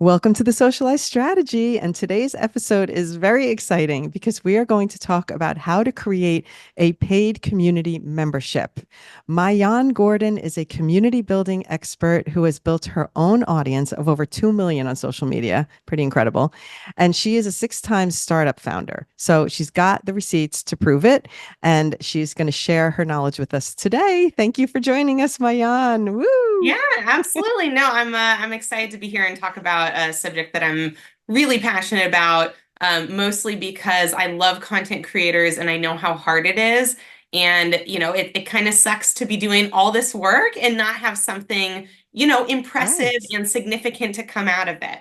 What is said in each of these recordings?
Welcome to the Socialize strategy. And today's episode is very exciting because we are going to talk about how to create a paid community membership. Maayan Gordon is a community building expert who has built her own audience of over 2 million on social media. Pretty incredible. And she is a 6 time startup founder. So she's got the receipts to prove it. And she's going to share her knowledge with us today. Thank you for joining us, Maayan. Woo! Yeah, absolutely. No, I'm excited to be here and talk about a subject that I'm really passionate about, mostly because I love content creators and I know how hard it is. And, it kind of sucks to be doing all this work and not have something, impressive Right. and significant to come out of it.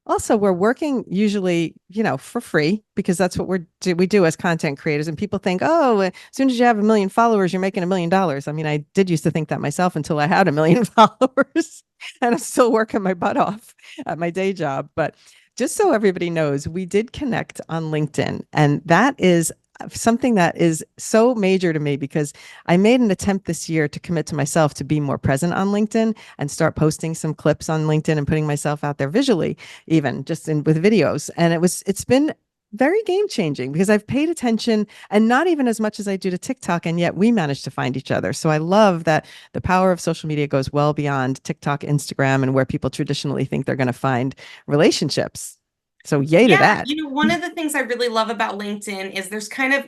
Also, we're working usually, for free because that's what we do as content creators. And people think, oh, as soon as you have 1 million followers, you're making $1 million. I mean, I did used to think that myself until I had 1 million followers, and I'm still working my butt off at my day job. But just so everybody knows, we did connect on LinkedIn, and that is something that is so major to me because I made an attempt this year to commit to myself to be more present on LinkedIn and start posting some clips on LinkedIn and putting myself out there visually, even just with videos. And it's been very game changing because I've paid attention and not even as much as I do to TikTok. And yet we managed to find each other. So I love that the power of social media goes well beyond TikTok, Instagram, and where people traditionally think they're going to find relationships. So yay to Yeah, that. one of the things I really love about LinkedIn is there's kind of,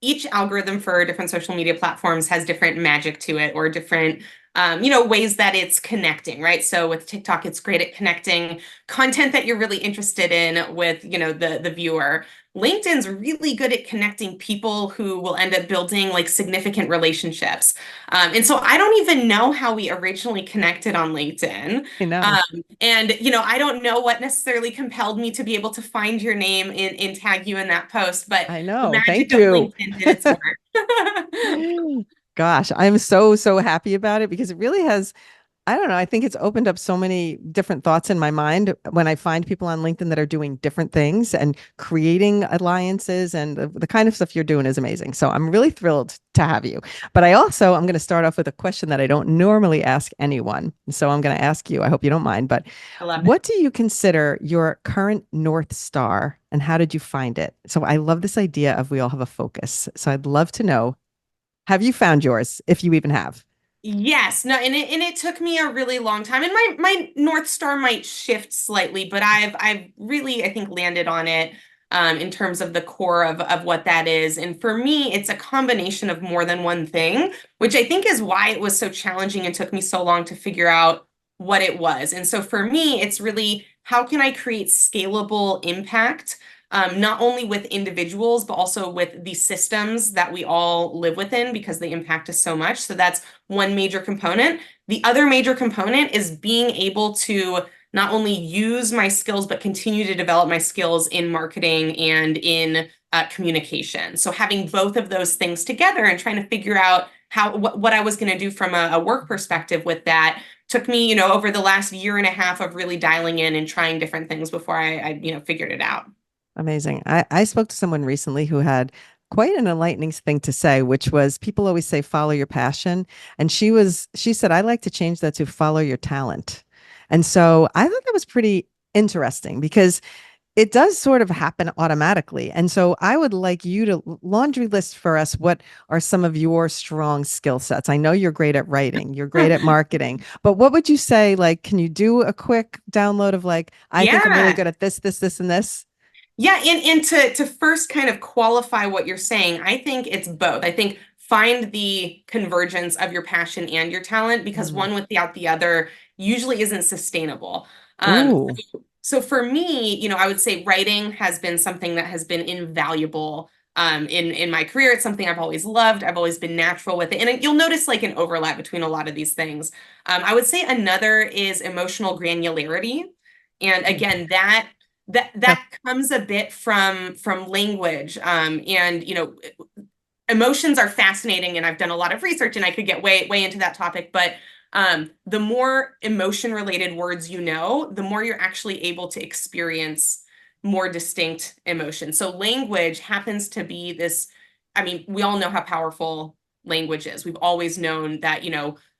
each algorithm for different social media platforms has different magic to it or different, ways that it's connecting, right? So with TikTok, it's great at connecting content that you're really interested in with, the viewer. LinkedIn's really good at connecting people who will end up building like significant relationships. And so I don't even know how we originally connected on LinkedIn. I know. And I don't know what necessarily compelled me to be able to find your name and tag you in that post, but I the know. magic Thank of you. LinkedIn did its work. Gosh, I'm so happy about it because it really has, I don't know, I think it's opened up so many different thoughts in my mind when I find people on LinkedIn that are doing different things and creating alliances, and the kind of stuff you're doing is amazing. So I'm really thrilled to have you. But I'm going to start off with a question that I don't normally ask anyone. So I'm going to ask you, I hope you don't mind, but I love it. what do you consider your current North Star and how did you find it? So I love this idea of we all have a focus. So I'd love to know, have you found yours, if you even have? Yes, no, and it took me a really long time, and my North Star might shift slightly, but I've really I think landed on it in terms of the core of what that is. And for me, it's a combination of more than one thing, which I think is why it was so challenging and took me so long to figure out what it was. And so for me, it's really how can I create scalable impact, not only with individuals, but also with the systems that we all live within because they impact us so much. So that's one major component. The other major component is being able to not only use my skills, but continue to develop my skills in marketing and in communication. So having both of those things together and trying to figure out what I was going to do from a work perspective with that took me, over the last year and a half of really dialing in and trying different things before I figured it out. Amazing. I spoke to someone recently who had quite an enlightening thing to say, which was people always say, follow your passion. And she said, I like to change that to follow your talent. And so I thought that was pretty interesting because it does sort of happen automatically. And so I would like you to laundry list for us what are some of your strong skill sets. I know you're great at writing, you're great at marketing, but what would you say? Like, can you do a quick download of like, I think I'm really Yeah. good at this, and this? Yeah, and to first kind of qualify what you're saying, I think it's both. I think find the convergence of your passion and your talent because Mm. one without the other usually isn't sustainable. Ooh, So for me, I would say writing has been something that has been invaluable in my career. It's something I've always loved. I've always been natural with it, and you'll notice like an overlap between a lot of these things. I would say another is emotional granularity, and again that comes a bit from language and emotions are fascinating and I've done a lot of research and I could get way into that topic, but the more emotion related words the more you're actually able to experience more distinct emotions. So language happens to be this, I mean, we all know how powerful language is. We've always known that,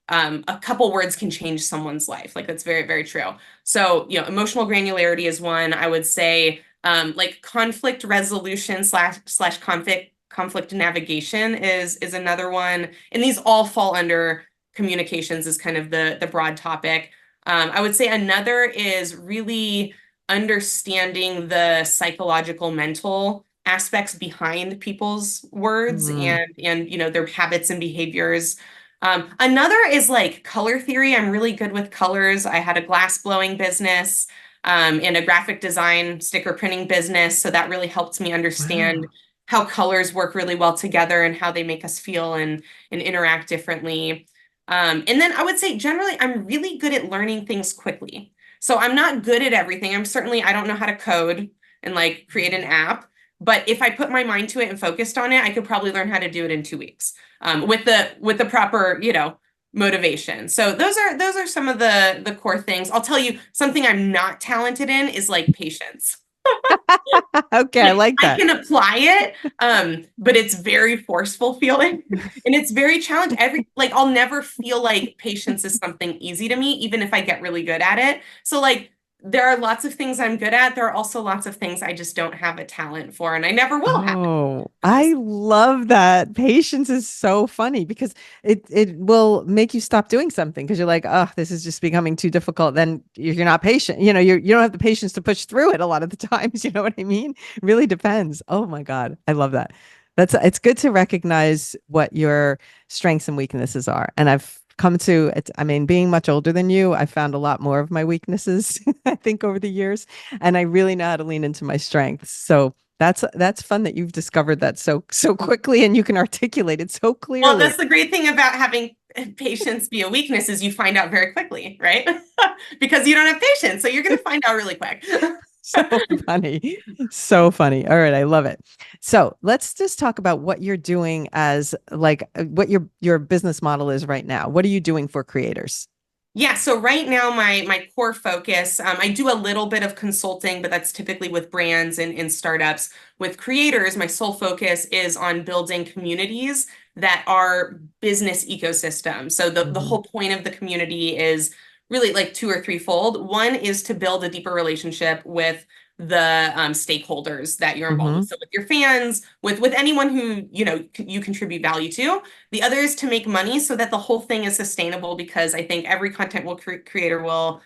a couple words can change someone's life. Like that's very, very true. So, emotional granularity is one. I would say like conflict resolution slash conflict navigation is another one. And these all fall under communications is kind of the broad topic. I would say another is really understanding the psychological mental aspects behind people's words Mm. and their habits and behaviors. Another is like color theory. I'm really good with colors. I had a glass blowing business and a graphic design sticker printing business. So that really helped me understand Wow. how colors work really well together and how they make us feel and interact differently. And then I would say generally, I'm really good at learning things quickly. So I'm not good at everything. I don't know how to code and like create an app. But if I put my mind to it and focused on it, I could probably learn how to do it in 2 weeks with the proper, motivation. So those are some of the core things. I'll tell you something I'm not talented in is like patience. Okay, I Like like I that. can apply it, but it's very forceful feeling and it's very challenging. Like I'll never feel like patience is something easy to me, even if I get really good at it. So like there are lots of things I'm good at. There are also lots of things I just don't have a talent for, and I never will have it. Oh, I love that. Patience is so funny because it will make you stop doing something because you're like, oh, this is just becoming too difficult. Then you're not patient. You don't have the patience to push through it a lot of the times. You know what I mean? It really depends. Oh my God. I love that. It's good to recognize what your strengths and weaknesses are. And I've come to it. I mean, being much older than you, I found a lot more of my weaknesses, I think, over the years. And I really know how to lean into my strengths. So that's fun that you've discovered that so quickly and you can articulate it so Well, that's clearly. the great thing about having patience be a weakness is you find out very quickly, right? Because you don't have patience, so you're going to find out really quick. So funny. So funny. All right, I love it. So, let's just talk about what you're doing as like what your business model is right now. What are you doing for creators? Yeah, so right now my core focus, I do a little bit of consulting, but that's typically with brands and startups. With creators, my sole focus is on building communities that are business ecosystems. So the Hmm. whole point of the community is really like two or threefold. One is to build a deeper relationship with the stakeholders that you're involved with. Hmm. So with your fans, with anyone who you contribute value to. The other is to make money so that the whole thing is sustainable because I think every content will creator will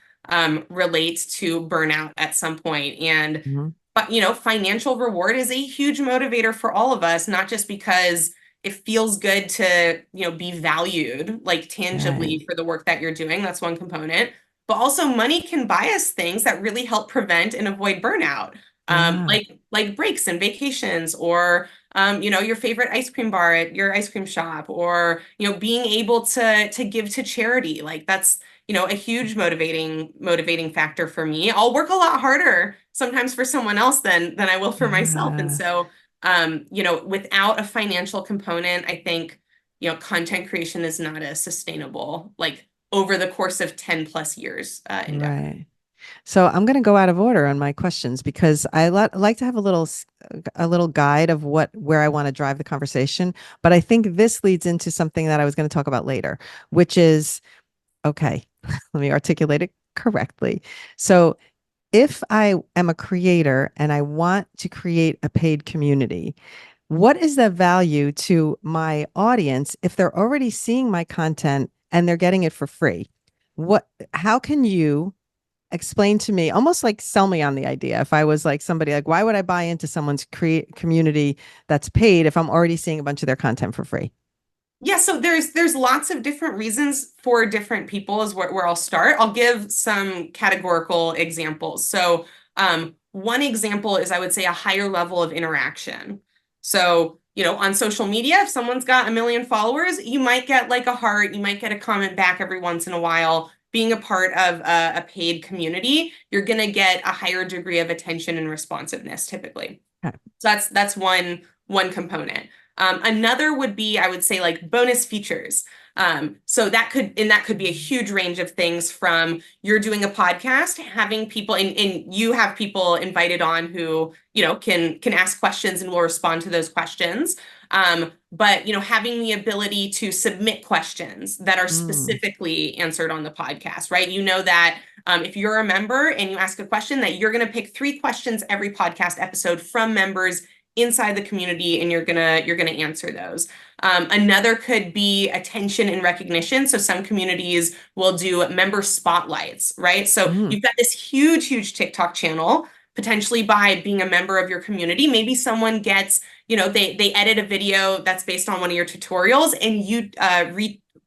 relate to burnout at some point. And Hmm. but financial reward is a huge motivator for all of us, not just because it feels good to, be valued like Right. tangibly for the work that you're doing. That's one component. But also money can buy us things that really help prevent and avoid burnout. Yeah. Like breaks and vacations or your favorite ice cream bar at your ice cream shop or, being able to give to charity. Like that's, a huge motivating factor for me. I'll work a lot harder sometimes for someone else than I will for myself. And Yeah. so, without a financial component, I think, content creation is not a sustainable, like over the course of 10 plus years, endeavor. Right. So I'm going to go out of order on my questions because like to have a little guide of where I want to drive the conversation. But I think this leads into something that I was going to talk about later, which is okay. Let me articulate it correctly. So if I am a creator and I want to create a paid community, what is the value to my audience if they're already seeing my content and they're getting it for free? How can you explain to me, almost like sell me on the idea? If I was like somebody, like, why would I buy into someone's create community that's paid if I'm already seeing a bunch of their content for free? Yeah, so there's lots of different reasons for different people is where I'll start. I'll give some categorical examples. So one example is I would say a higher level of interaction. So, on social media, if someone's got 1 million followers, you might get like a heart, you might get a comment back every once in a while. Being a part of a paid community, you're gonna get a higher degree of attention and responsiveness typically. Okay. So that's one component. Another would be, I would say, like bonus features. So that could be a huge range of things from you're doing a podcast, having people and you have people invited on who, can ask questions and will respond to those questions. But having the ability to submit questions that are Mm. specifically answered on the podcast, right? You know that if you're a member and you ask a question, that you're going to pick 3 questions every podcast episode from members inside the community, and you're gonna answer those. Another could be attention and recognition. So some communities will do member spotlights, right? So Mm. you've got this huge, huge TikTok channel. Potentially by being a member of your community, maybe someone gets, they edit a video that's based on one of your tutorials, and you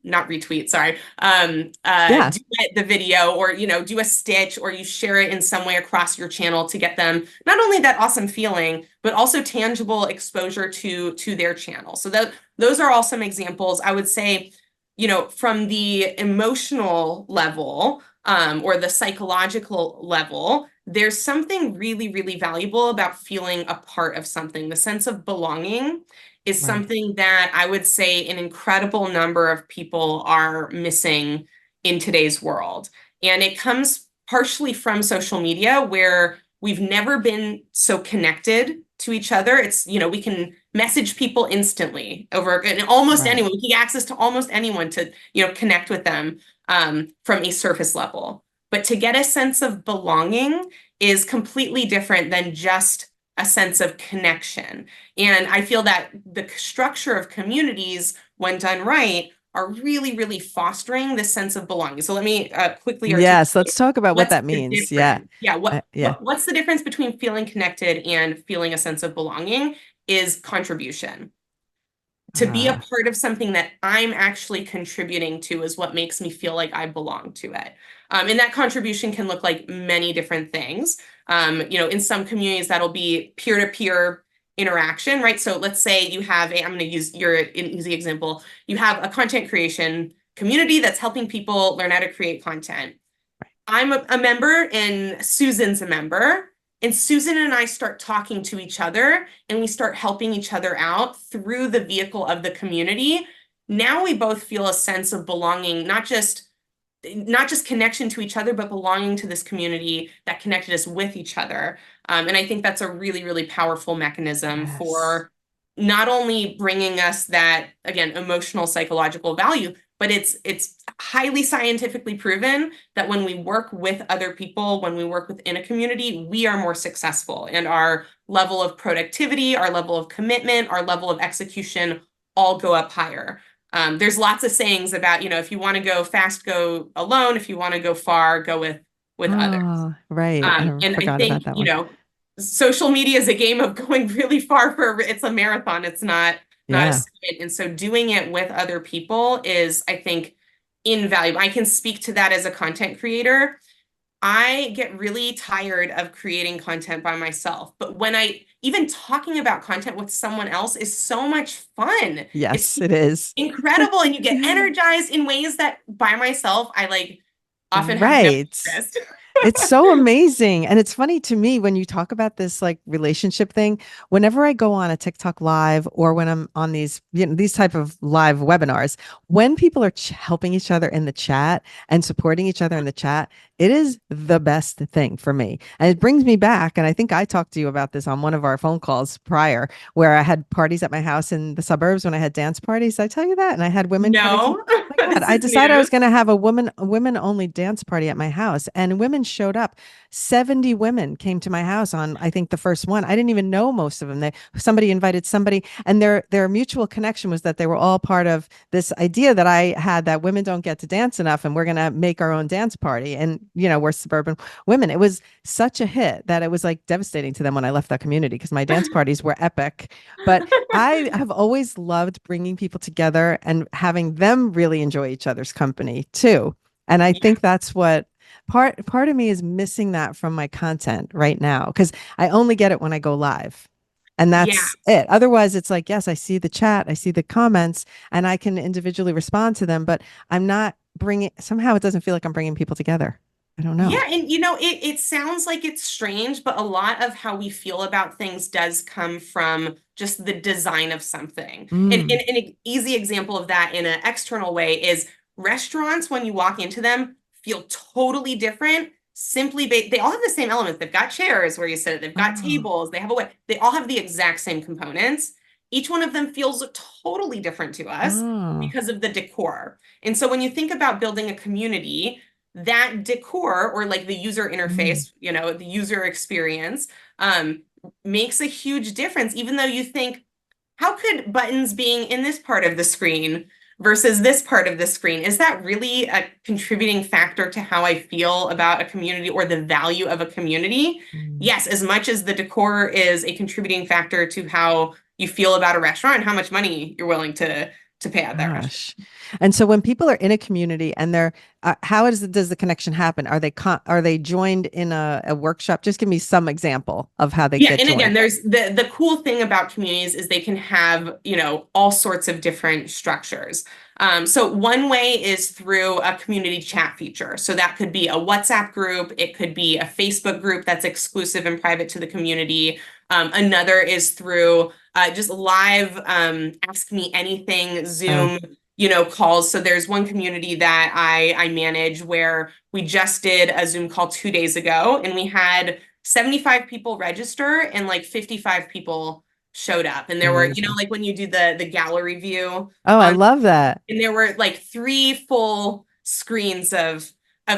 not retweet, sorry, Yeah. do the video, or do a stitch, or you share it in some way across your channel to get them not only that awesome feeling, but also tangible exposure to their channel. So those are all some examples. I would say, from the emotional level, or the psychological level, there's something really, really valuable about feeling a part of something. The sense of belonging is Right. something that I would say an incredible number of people are missing in today's world. And it comes partially from social media, where we've never been so connected to each other. It's, we can message people instantly over, and almost Right. anyone. We can get access to almost anyone to, connect with them from a surface level. But to get a sense of belonging is completely different than just a sense of connection. And I feel that the structure of communities, when done right, are really, really fostering this sense of belonging. So let me quickly Yes. articulate Let's talk about what what's that the means. Yeah. difference. Yeah, Yeah. what's the difference between feeling connected and feeling a sense of belonging is contribution. To be a Ah, part of something that I'm actually contributing to is what makes me feel like I belong to it. And that contribution can look like many different things. In some communities, that'll be peer-to-peer interaction, right? So let's say you have I'm going to use an easy example. You have a content creation community that's helping people learn how to create content. I'm a member and Susan's a member. And Susan and I start talking to each other, and we start helping each other out through the vehicle of the community. Now we both feel a sense of belonging, not just connection to each other, but belonging to this community that connected us with each other. And I think that's a really, really powerful mechanism yes. for not only bringing us that, again, emotional, psychological value, but it's highly scientifically proven that when we work with other people, when we work within a community, we are more successful, and our level of productivity, our level of commitment, our level of execution all go up higher. There's lots of sayings about, if you want to go fast, go alone. If you want to go far, go with others. Oh, right. I And I forgot think, about that one. social media is a game of going really far it's a marathon. It's not a Yeah. sprint. And so doing it with other people is, I think, invaluable. I can speak to that as a content creator. I get really tired of creating content by myself. But when even talking about content with someone else is so much fun. It's Yes, it is. incredible. And you get energized in ways that by myself, I often have no Right. interest. It's so amazing. And it's funny to me when you talk about this like relationship thing, whenever I go on a TikTok live or when I'm on these type of live webinars, when people are helping each other in the chat and supporting each other in the chat, it is the best thing for me. And it brings me back. And I think I talked to you about this on one of our phone calls prior, where I had parties at my house in the suburbs when I had dance parties. Did I tell you that? And I had women coming to me. No, Oh my God, this I is decided I was news. going to have a women only dance party at my house, and women showed up. 70 women came to my house on, I think, the first one. I didn't even know most of them. Somebody invited somebody, and their mutual connection was that they were all part of this idea that I had, that women don't get to dance enough, and we're going to make our own dance party. And we're suburban women. It was such a hit that it was like devastating to them when I left that community, because my dance parties were epic. But I have always loved bringing people together and having them really enjoy each other's company too. And I Yeah. think that's what part of me is missing that from my content right now, because I only get it when I go live. And Yeah. that's it. Otherwise, it's like, yes, I see the chat, I see the comments, and I can individually respond to them, but I'm not bringing, somehow it doesn't feel like I'm bringing people together. I don't know. Yeah, and it sounds like it's strange, but a lot of how we feel about things does come from just the design of something. And Mm. an easy example of that in an external way is restaurants, when you walk into them, feel totally different. Simply, they all have the same elements. They've got chairs where you sit, they've got Oh, tables, they have a way, they all have the exact same components. each one of them feels totally different to us Oh. because of the decor. And so when you think about building a community, that decor or like the user Mm. interface, the user experience, um, makes a huge difference, even though you think, how could buttons being in this part of the screen versus this part of the screen, is that really a contributing factor to how I feel about a community or the value of a community? Mm. Yes, as much as the decor is a contributing factor to how you feel about a restaurant and how much money you're willing to pay at that restaurant. Gosh. And so when people are in a community and they're how does the connection happen? Are they joined in a workshop? Just give me some example of how they Yeah, get and again, joined. there's the cool thing about communities is they can have, all sorts of different structures. So one way is through a community chat feature. So that could be a WhatsApp group, it could be a Facebook group that's exclusive and private to the community. Another is through just live ask me anything Oh, Zoom, calls. So there's one community that I manage where we just did a Zoom call 2 days ago, and we had 75 people register and like 55 people showed up. And there were, amazing. like when you do the gallery view, Oh, I love that. and there were like three full screens of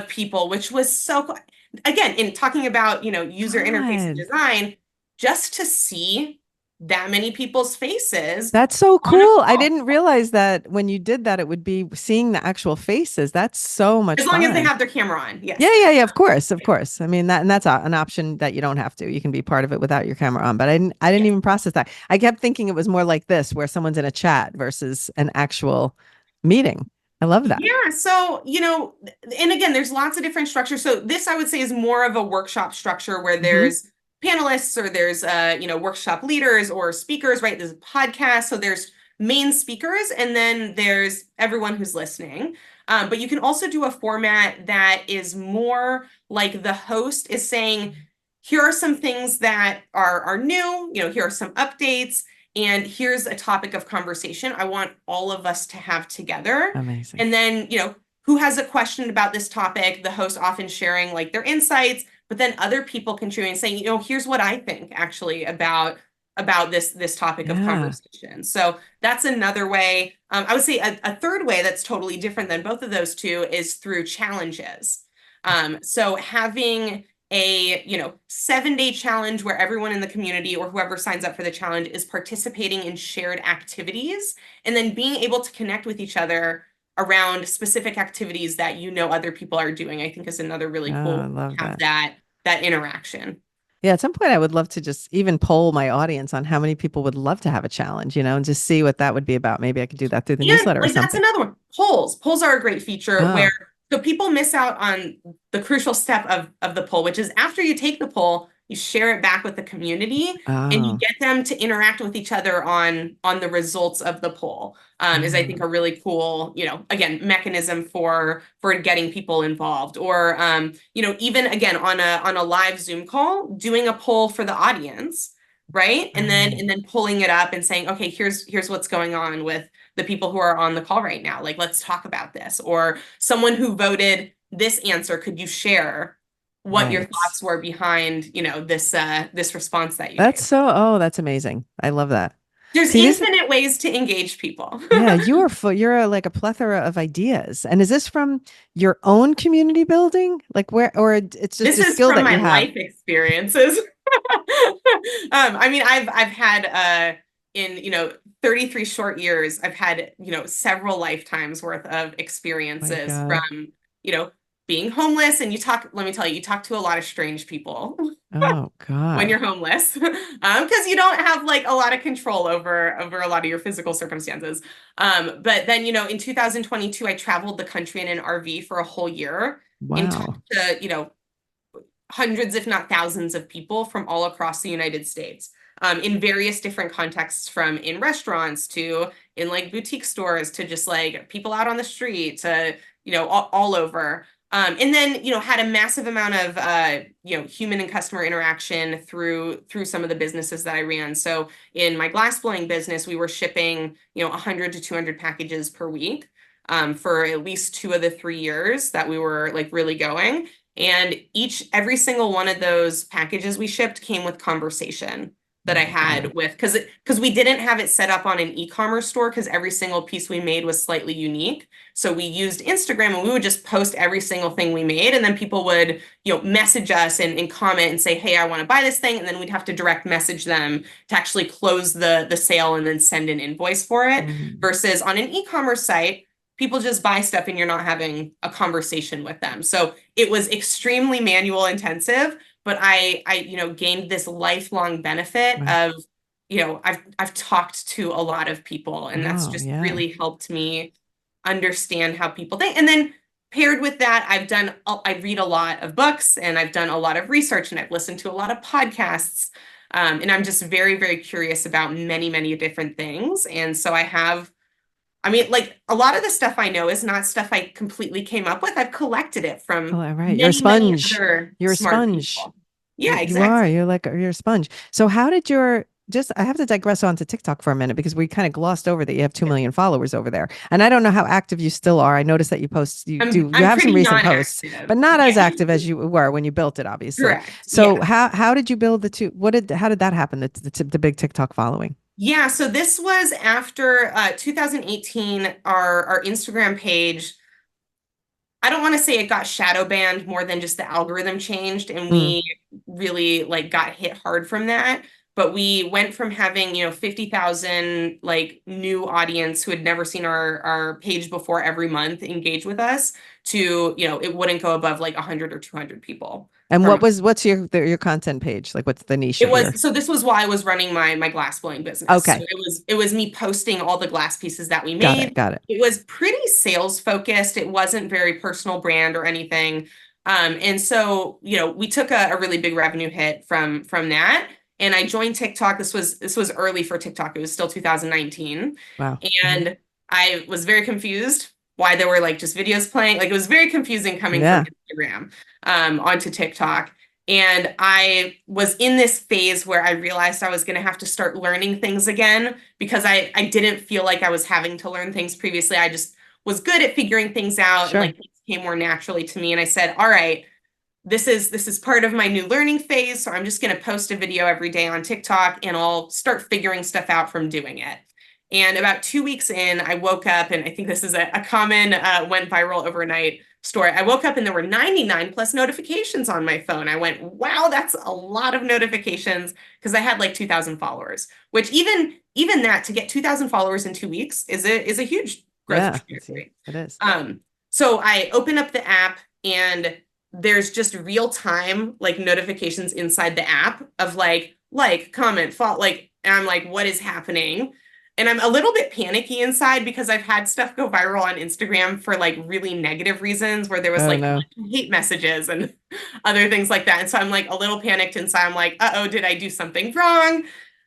people, which was so cool. Again, in talking about, user interface and God. design, just to see that many people's faces That's so on a cool. I call. didn't realize that when you did that, it would be seeing the actual faces. That's so much As long as they fun. have their camera on, Yeah, yes. yeah, yeah, of course, of course. I mean and that's an option that you don't have to. You can be part of it without your camera on. But I didn't Yes. even process that. I kept thinking it was more like this, where someone's in a chat versus an actual meeting. I love that. Yeah, so, and again, there's lots of different structures. So this I would say is more of a workshop structure where Hmm. there's panelists or there's workshop leaders or speakers, right? There's a podcast. So there's main speakers and then there's everyone who's listening. But you can also do a format that is more like the host is saying, here are some things that are new, here are some updates. And here's a topic of conversation I want all of us to have together. Amazing. And then, who has a question about this topic? The host often sharing like their insights, but then other people contributing and saying, here's what I think actually about this topic of Yeah. conversation. So that's another way. I would say a third way that's totally different than both of those two is through challenges. So having a 7-day challenge where everyone in the community or whoever signs up for the challenge is participating in shared activities and then being able to connect with each other around specific activities that other people are doing, I think is another Oh, really I cool love have that. that interaction. Yeah, at some point I would love to just even poll my audience on how many people would love to have a challenge, and just see what that would be about. Maybe I could do that through the And newsletter or like that's something. another one. Polls are a great feature where Oh, so people miss out on the crucial step of the poll, which is after you take the poll, you share it back with the community and you oh, get them to interact with each other on the results of the poll. Is I think oh. a really cool, again, mechanism for getting people involved. Or even again on a live Zoom call, doing a poll for the audience, right? Right. And then pulling it up and saying, okay, here's what's going on with the people who are on the call right now. Like, let's talk about this. Or someone who voted this answer, could you share what your Right. thoughts were behind, this response that you That's gave? so, oh, that's amazing. I love that. There's See, this, infinite ways to engage people. yeah, you are full, you're like a plethora of ideas. And is this from your own community building? Like or it's just This a is skill from that my you have? life experiences. I mean, I've had in 33 short years, I've had several lifetimes worth of My experiences God. from you know being homeless, and let me tell you, you talk to a lot of strange people Oh when God. you're homeless, because you don't have like a lot of control over a lot of your physical circumstances. But then in 2022, I traveled the country in an RV for a whole year and talked Wow. to hundreds, if not thousands, of people from all across the United States, in various different contexts, from in restaurants to in like boutique stores to just like people out on the street to, all over. And then, had a massive amount of, human and customer interaction through some of the businesses that I ran. So in my glass blowing business, we were shipping, 100 to 200 packages per week. For at least 2 of the 3 years that we were like really going. And every single one of those packages we shipped came with conversation, that Oh I my God. had with because we didn't have it set up on an e-commerce store because every single piece we made was slightly unique. So we used Instagram and we would just post every single thing we made, and then people would, message us and comment and say, "Hey, I want to buy this thing," and then we'd have to direct message them to actually close the sale and then send an invoice for it. Mm, Versus on an e-commerce site, people just buy stuff and you're not having a conversation with them. So it was extremely manual intensive, but I gained this lifelong benefit right. of, I've talked to a lot of people, and that's Oh, just yeah. really helped me understand how people think. And then paired with that, I read a lot of books and I've done a lot of research and I've listened to a lot of podcasts. And I'm just very, very curious about many, many different things. And so I mean, like a lot of the stuff I know is not stuff I completely came up with. I've collected it Oh, from right. You're a many, many sponge. other You're a smart sponge. people. Yeah, You are. exactly. You're a sponge. So how did your just I have to digress onto TikTok for a minute because we kind of glossed over that you have 2 million followers over there. And I don't know how active you still are. I noticed that you I'm have some pretty recent posts, non-active. but not as Yeah, active as you were when you built it, obviously. correct. So Yeah. how did you build the two? How did that happen? The big TikTok following? Yeah, so this was after 2018, our Instagram page. I don't want to say it got shadow banned more than just the algorithm changed, and Mm. we really like got hit hard from that. But we went from having, 50,000 like new audience who had never seen our page before every month engage with us to, it wouldn't go above like 100 or 200 people And per month. what's your content page? Like what's the niche It of your was so this was why I was running my glass blowing business. So Okay. it was me posting all the glass pieces that we Got it. made. Got it. It was pretty sales focused. It wasn't very personal brand or anything. And so, we took a really big revenue hit from that. And I joined TikTok. This was early for TikTok. It was still 2019. Wow. Hmm. And I was very confused why there were like just videos playing. Like it was very confusing coming from Yeah. Instagram onto TikTok. And I was in this phase where I realized I was going to have to start learning things again because I didn't feel like I was having to learn things previously. I just was good at figuring things out and Sure. like things came more naturally to me. And I said, all right, this is part of my new learning phase. So I'm just going to post a video every day on TikTok and I'll start figuring stuff out from doing it. And about 2 weeks in, I woke up, and I think this is a common went viral overnight story. I woke up and there were 99 plus notifications on my phone. I went, wow, that's a lot of notifications because I had like 2,000 followers, which even that to get 2,000 followers in 2 weeks is a huge growth Yeah. trajectory. It is. So I open up the app and there's just real time like notifications inside the app of like, comment, follow, like, and I'm like, what is happening? And I'm a little bit panicky inside because I've had stuff go viral on Instagram for like really negative reasons where there was Oh like no. hate messages and other things like that. And so I'm like a little panicked inside. I'm like, uh-oh, did I do something wrong?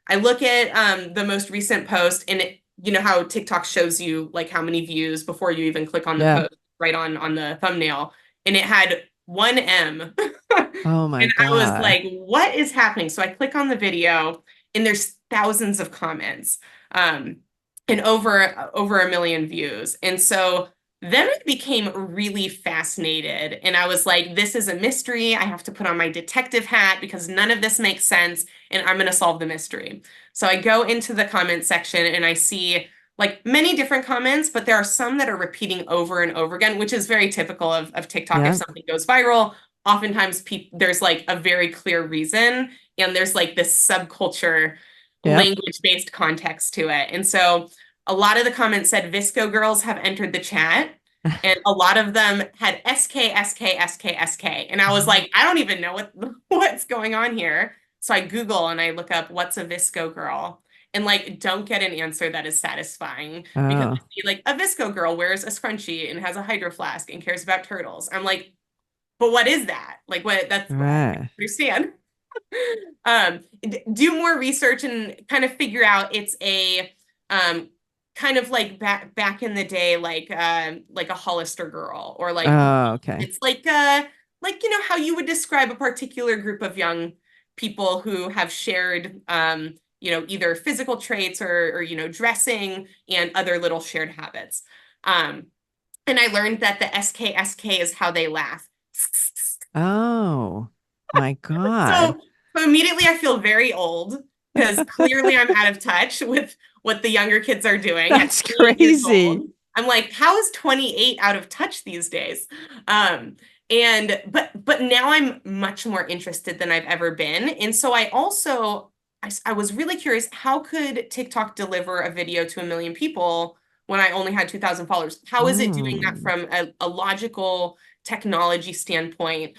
I look at the most recent post and you know how TikTok shows you like how many views before you even click on the Yeah. post right on the thumbnail. And it had 1M. Oh my And I was God. like, what is happening? So I click on the video and there's thousands of comments um, and over a million views. And so then I became really fascinated. And I was like, this is a mystery. I have to put on my detective hat because none of this makes sense. And I'm going to solve the mystery. So I go into the comment section and I see like many different comments, but there are some that are repeating over and over again, which is very typical of TikTok. If Yeah. something goes viral, oftentimes there's like a very clear reason and there's like this subculture Yep. language-based context to it. And so a lot of the comments said Visco girls have entered the chat and a lot of them had SK, SK, SK, SK. And I was like, I don't even know what's going on here. So I Google and I look up what's a Visco girl and like don't get an answer that is satisfying because Oh, I see like a Visco girl wears a scrunchie and has a hydro flask and cares about turtles. I'm like, but what is that? Like what that's I don't right. understand. Do more research and kind of figure out it's a kind of like back in the day, like a Hollister girl or like Oh, okay. it's like how you would describe a particular group of young people who have shared either physical traits or dressing and other little shared habits. Um, and I learned that the SKSK is how they laugh. Oh my God. So, so immediately I feel very old because clearly I'm out of touch with what the younger kids are doing at That's 28 years crazy. old. I'm like, how is 28 out of touch these days? Um, but now I'm much more interested than I've ever been. And so I was really curious, how could TikTok deliver a video to 1 million people when I only had 2,000 followers? How is it doing that Mm. from a logical technology standpoint?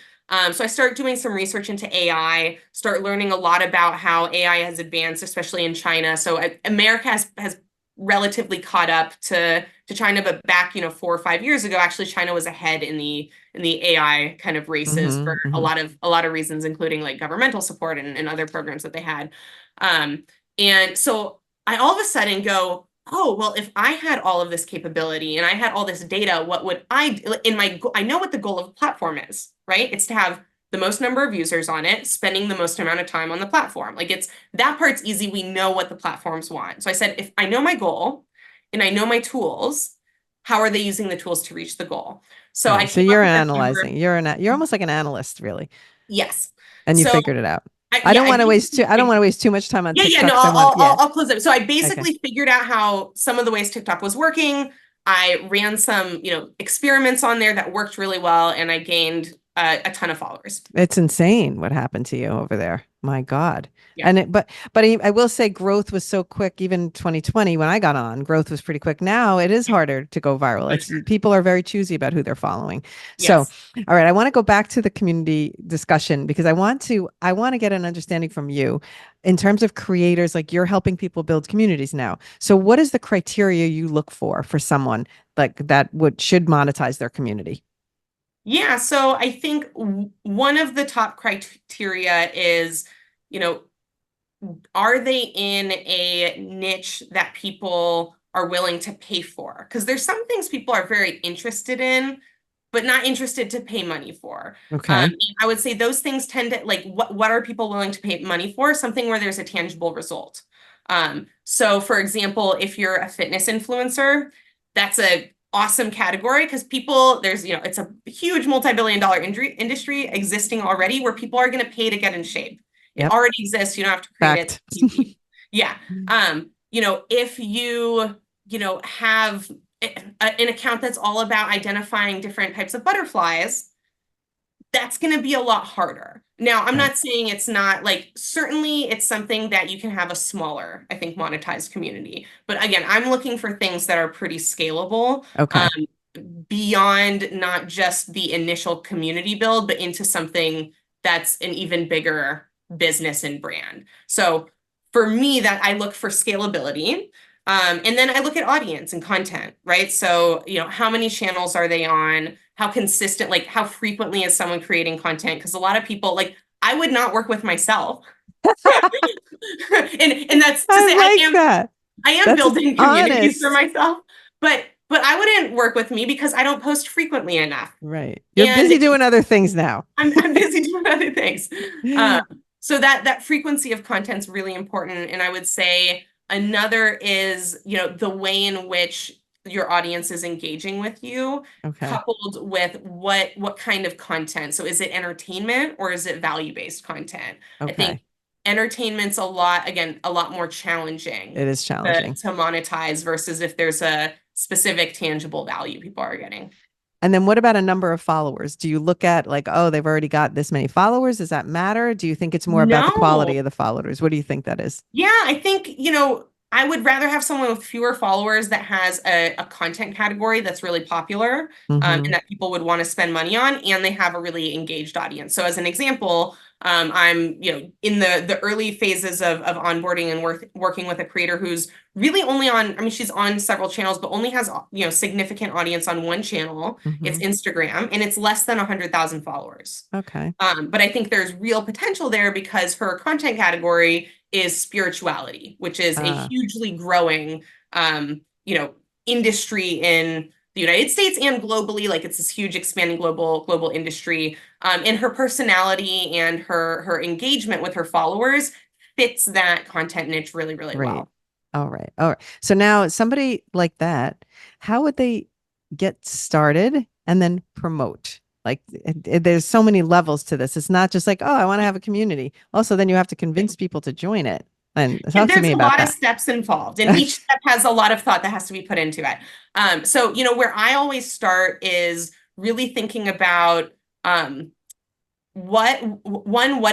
So I started doing some research into AI, start learning a lot about how AI has advanced, especially in China. So America has relatively caught up to China, but back, 4 or 5 years ago, actually China was ahead in the AI kind of races for Hmm. a lot of reasons, including like governmental support and other programs that they had. Um, and so I all of a sudden go, oh, well, if I had all of this capability and I had all this data, what would I know what the goal of a platform is, right? It's to have the most number of users on it, spending the most amount of time on the platform. Like it's that part's easy. We know what the platforms want. So I said, if I know my goal and I know my tools, how are they using the tools to reach the goal? So I Right. So came up you're with a number. analyzing. You're almost like an analyst, really, Yes. and you So figured it out. yeah, I I don't want to basically waste too much time on yeah, no, TikTok because I want, yeah. I'll close it. So I Okay. basically figured out how some of the ways TikTok was working. I ran some, experiments on there that worked really well, and I gained a ton of followers. It's insane what happened to you over there. My God. Yeah, And but I will say growth was so quick. Even 2020, when I got on, growth was pretty quick. Now it is harder to go viral. for It's sure. people are very choosy about who they're following. So, Yes. all right, I want to go back to the community discussion because I want to get an understanding from you in terms of creators. Like you're helping people build communities now. So, what is the criteria you look for someone like that would should monetize their community? Yeah, so I think one of the top criteria is, you know, are they in a niche that people are willing to pay for? Because there's some things people are very interested in, but not interested to pay money for. Okay. I would say those things tend to like what are people willing to pay money for? Something where there's a tangible result. So for example, if you're a fitness influencer, that's a awesome category because people there's it's a huge multi-billion dollar industry existing already where people are going to pay to get in shape. It Yep. already exists. You don't have to create it. Fact. Easy. Yeah. If have an account that's all about identifying different types of butterflies, that's going to be a lot harder. Now, I'm Right. not saying it's not like, certainly it's something that you can have a smaller, I think, monetized community. But again, I'm looking for things that are pretty scalable, Okay. beyond not just the initial community build, but into something that's an even bigger business and brand. So for me, that I look for scalability. And then I look at audience and content, right? So, how many channels are they on? How consistent, like how frequently is someone creating content? Because a lot of people, like, I would not work with myself. And that's to I say like that. I am That's building communities for honest. myself, but I wouldn't work with me because I don't post frequently enough. Right. You're And busy doing other things now. I'm busy doing other things. Um, so that frequency of content's really important. And I would say another is, the way in which your audience is engaging with you, Okay. coupled with what kind of content. So is it entertainment or is it value-based content? I think Okay. entertainment's again, a lot more challenging It is to, challenging. to monetize versus if there's a specific tangible value people are getting. And then what about a number of followers? Do you look at like, oh, they've already got this many followers? Does that matter? Do you think it's more about the No. quality of the followers? What do you think that is? Yeah, I think, I would rather have someone with fewer followers that has a content category that's really popular, Mm-hmm. and that people would want to spend money on, and they have a really engaged audience. So as an example, I'm, in the early phases of onboarding and working with a creator who's really only on, I mean, she's on several channels, but only has, significant audience on one channel. It's Mm-hmm. Instagram, and it's less than 100,000 followers. Okay. But I think there's real potential there because her content category is spirituality, which is a Uh, hugely growing, industry in the United States and globally. Like it's this huge expanding global industry. And her personality and her engagement with her followers fits that content niche really, really great. well. All right. All right. So now somebody like that, how would they get started and then promote? Like there's so many levels to this. It's not just like, oh, I want to have a community. Also, then you have to convince people to join it. And Yeah, talk to there's me a about lot of that. steps involved, and each step has a lot of thought that has to be put into it. So, where I always start is really thinking about what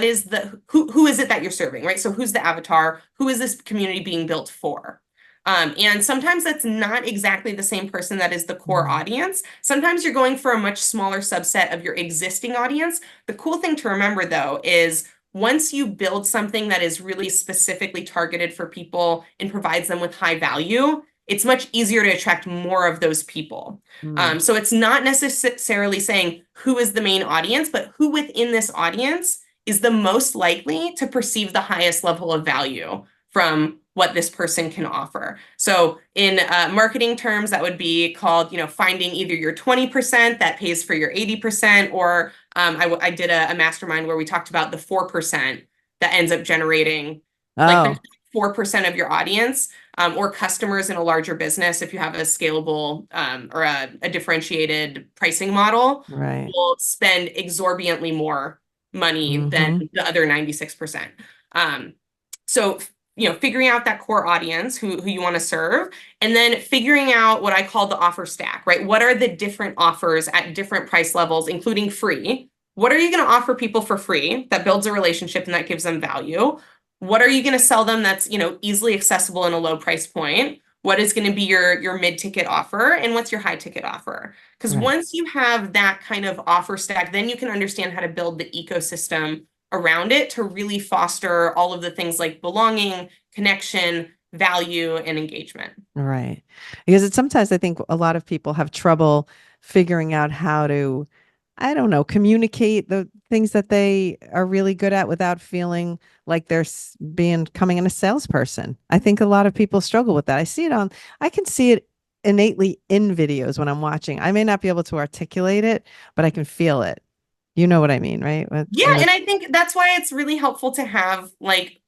is who is it that you're serving, right? So who's the avatar? Who is this community being built for? And sometimes that's not exactly the same person that is the core Mm. audience. Sometimes you're going for a much smaller subset of your existing audience. The cool thing to remember, though, is once you build something that is really specifically targeted for people and provides them with high value, it's much easier to attract more of those people. Mm. So it's not necessarily saying who is the main audience, but who within this audience is the most likely to perceive the highest level of value from what this person can offer. So in marketing terms, that would be called, finding either your 20% that pays for your 80%, or I did a mastermind where we talked about the 4% that ends up generating, like the Oh, 4% of your audience or customers in a larger business, if you have a scalable or a differentiated pricing model, right. will spend exorbitantly more money than Mm-hmm. the other 96%. So, figuring out that core audience who you want to serve, and then figuring out what I call the offer stack, right? What are the different offers at different price levels, including free? What are you going to offer people for free that builds a relationship and that gives them value? What are you going to sell them that's, easily accessible in a low price point? What is going to be your mid-ticket offer, and what's your high-ticket offer? Because Right. once you have that kind of offer stack, then you can understand how to build the ecosystem around it to really foster all of the things like belonging, connection, value, and engagement. Right. Because it's sometimes I think a lot of people have trouble figuring out how to, I don't know, communicate the things that they are really good at without feeling like they're being coming in a salesperson. I think a lot of people struggle with that. I can see it innately in videos when I'm watching. I may not be able to articulate it, but I can feel it. You know what I mean, right? Yeah, When and it's, I think that's why it's really helpful to have like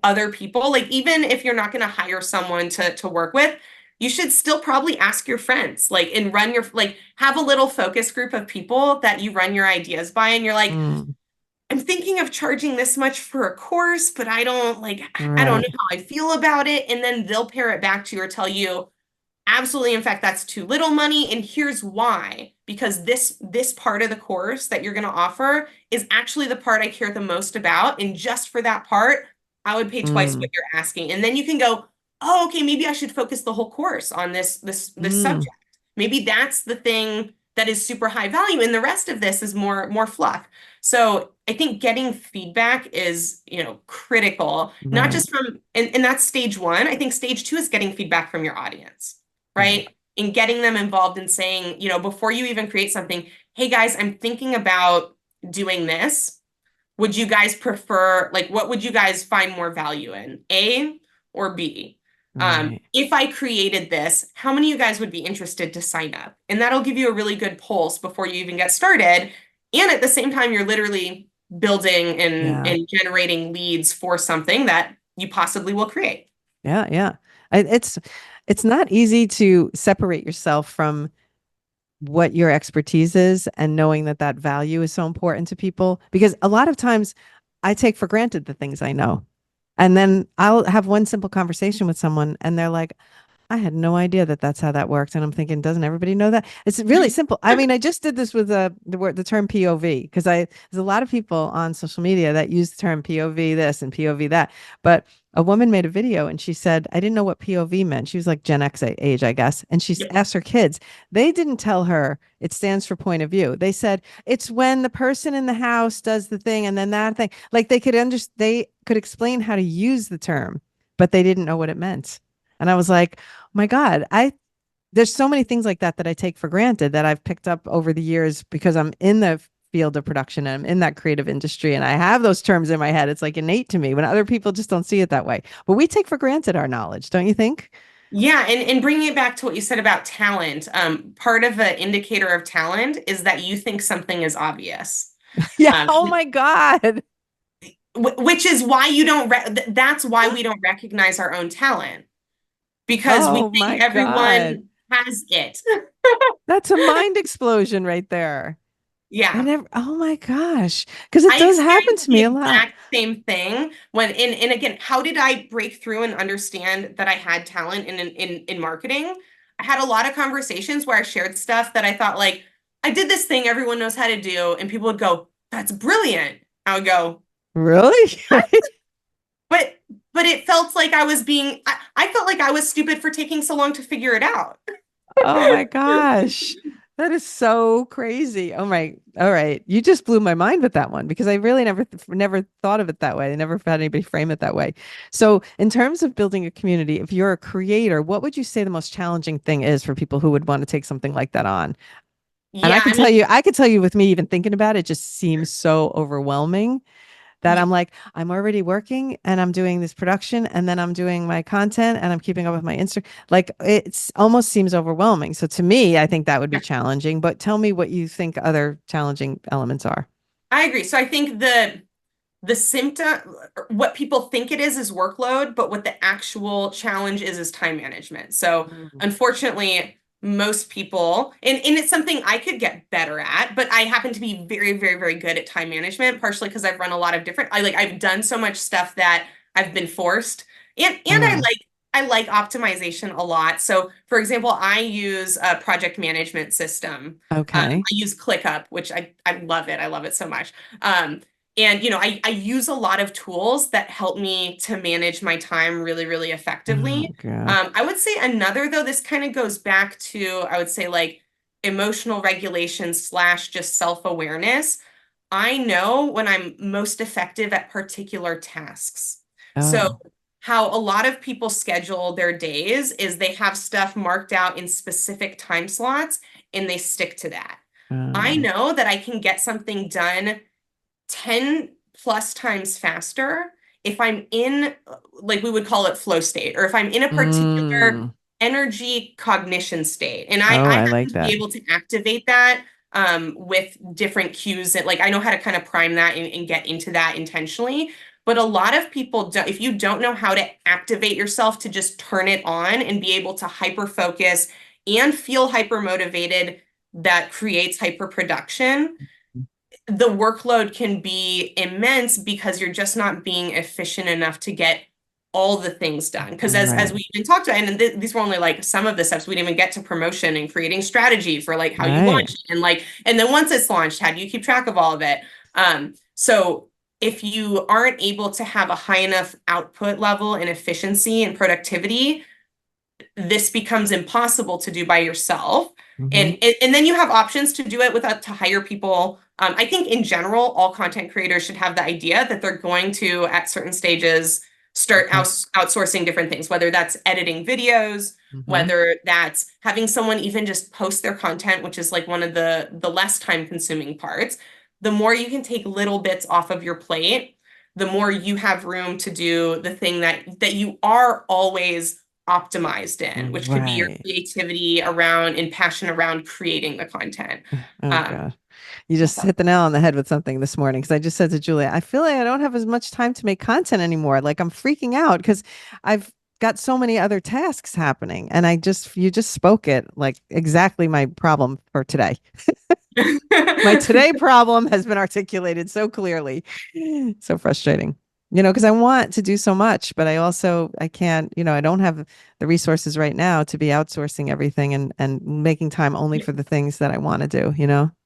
other people. Like even if you're not going to hire someone to work with, you should still probably ask your friends, like and run your like have a little focus group of people that you run your ideas by, and you're like, mm, I'm thinking of charging this much for a course, but I don't know right. how I feel about it, and then they'll pair it back to you or tell you, absolutely, in fact, that's too little money, and here's why. Because this part of the course that you're going to offer is actually the part I care the most about, and just for that part, I would pay twice Mm, what you're asking. And then you can go, oh, okay, maybe I should focus the whole course on this mm, subject. Maybe that's the thing that is super high value, and the rest of this is more fluff. So I think getting feedback is, critical, not right. just from, and that's stage one. I think stage two is getting feedback from your audience, Right. right? And getting them involved in saying, before you even create something, hey guys, I'm thinking about doing this. Would you guys prefer, like, what would you guys find more value in, A or B? Right. If I created this, how many of you guys would be interested to sign up? And that'll give you a really good pulse before you even get started. And at the same time, you're literally building and, Yeah. and generating leads for something that you possibly will create. Yeah, yeah. It's not easy to separate yourself from what your expertise is and knowing that that value is so important to people because a lot of times I take for granted the things I know. And then I'll have one simple conversation with someone and they're like, I had no idea that that's how that works. And I'm thinking, doesn't everybody know that? It's really simple. I mean, I just did this with the term POV because there's a lot of people on social media that use the term POV this and POV that. But a woman made a video and she said, I didn't know what POV meant. She was like Gen X age, I guess. And she Yep. asked her kids. They didn't tell her it stands for point of view. They said it's when the person in the house does the thing and then that thing. Like they could explain how to use the term, but they didn't know what it meant. And I was like, my God, there's so many things like that that I take for granted that I've picked up over the years because I'm in the field of production and I'm in that creative industry and I have those terms in my head. It's like innate to me when other people just don't see it that way. But we take for granted our knowledge, don't you think? Yeah, and bringing it back to what you said about talent, part of an indicator of talent is that you think something is obvious. Yeah. Um, Oh my God. which is why you don't that's why we don't recognize our own talent, because we Oh my think God. everyone has it. That's a mind explosion right there. I Yeah. never, oh my gosh. Because it I does happen experienced to the me a lot. exact same thing when and again, how did I break through and understand that I had talent in marketing? I had a lot of conversations where I shared stuff that I thought like I did this thing everyone knows how to do, and people would go, "That's brilliant." I would go, Really? but but it felt like I felt like I was stupid for taking so long to figure it out. Oh my gosh. That is so crazy. Oh my, all right. You just blew my mind with that one because I really never thought of it that way. I never had anybody frame it that way. So, in terms of building a community, if you're a creator, what would you say the most challenging thing is for people who would want to take something like that on? And Yeah, I mean, I could tell you with me even thinking about it, it just seems so overwhelming that I'm like, I'm already working and I'm doing this production and then I'm doing my content and I'm keeping up with my Insta. Like it's almost seems overwhelming. So to me, I think that would be challenging. But tell me what you think other challenging elements are. I agree. So I think the symptom, what people think it is workload, but what the actual challenge is time management. So Mm. unfortunately, most people, and it's something I could get better at, but I happen to be very, very, very good at time management, partially because I've run a lot of different, I've done so much stuff that I've been forced. And Uh, I like optimization a lot. So for example, I use a project management system. okay. I use ClickUp, which I love it. I love it so much. And I use a lot of tools that help me to manage my time really, really Oh effectively. God. I would say another though, this kind of goes back to, I would say like emotional regulation slash just self-awareness. I know when I'm most effective at particular tasks. So Oh. how a lot of people schedule their days is they have stuff marked out in specific time slots and they stick to that. I Uh, know that I can get something done 10 plus times faster if I'm in, like we would call it flow state, or if I'm in a particular mm. energy cognition state. And Oh, I I happen like to be that. able to activate that with different cues that, like, I know how to kind of prime that and get into that intentionally. But a lot of people don't, if you don't know how to activate yourself to just turn it on and be able to hyper focus and feel hyper motivated, that creates hyper production, the workload can be immense because you're just not being efficient enough to get all the things done. Because as Right. we even talked about, and these were only like some of the steps, we didn't even get to promotion and creating strategy for like how you Right. launch it, and like, and then once it's launched, how do you keep track of all of it? So if you aren't able to have a high enough output level and efficiency and productivity, this becomes impossible to do by yourself. Hmm. And then you have options to do it without to hire people. I think in general, all content creators should have the idea that they're going to, at certain stages, start Okay. outsourcing different things, whether that's editing videos, Hmm. whether that's having someone even just post their content, which is like one of the less time consuming parts. The more you can take little bits off of your plate, the more you have room to do the thing that you are always optimized in, which could be your Right. creativity around and passion around creating the content. Oh Um, God. You just hit the nail on the head with something this morning because I just said to Julia, I feel like I don't have as much time to make content anymore. Like I'm freaking out because I've got so many other tasks happening. And you just spoke it like exactly my problem for today. My today problem has been articulated so clearly. So frustrating. Because I want to do so much, but I can't, I don't have the resources right now to be outsourcing everything and making time only for the things that I want to do.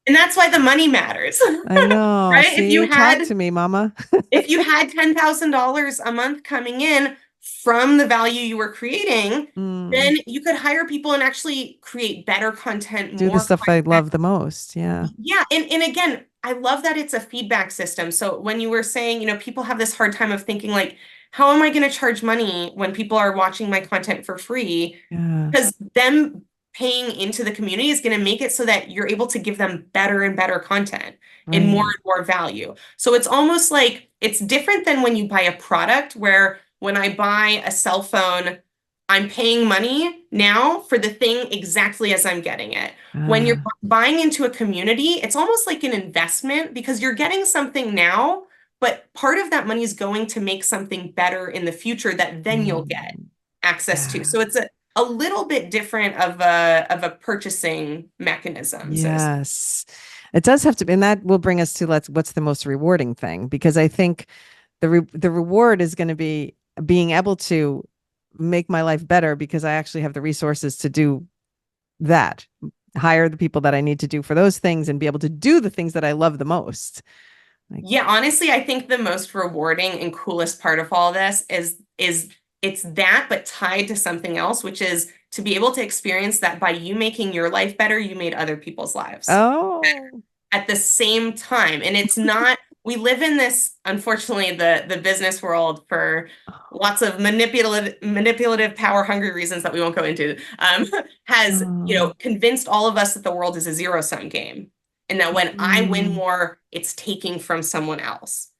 and that's why the money matters, I know. right? See, talk to me, mama. If you had $10,000 a month coming in from the value you were creating, Mm, then you could hire people and actually create better content, do the more stuff I content. love the most. Yeah. Yeah, and again, I love that it's a feedback system. So when you were saying, people have this hard time of thinking like, how am I going to charge money when people are watching my content for free? Yeah. Because them paying into the community is going to make it so that you're able to give them better and better content Right. and more value. So it's almost like it's different than when you buy a product, where when I buy a cell phone, I'm paying money now for the thing exactly as I'm getting it. When you're Ah, buying into a community, it's almost like an investment because you're getting something now, but part of that money is going to make something better in the future that then you'll get mm, access to. yeah. So it's a little bit different of a purchasing mechanism, so to speak. Yes. It does have to be, and that will bring us to what's the most rewarding thing? Because I think the reward is going to be being able to make my life better because I actually have the resources to do that, hire the people that I need to do for those things and be able to do the things that I love the most. Like, Yeah, honestly, I think the most rewarding and coolest part of all this is it's that, but tied to something else, which is to be able to experience that by you making your life better, you made other people's lives oh, at the same time. And it's not, we live in this, unfortunately, the business world for lots of manipulative power hungry reasons that we won't go into, has, oh, convinced all of us that the world is a zero-sum game. And that when I win mm, more, it's taking from someone else.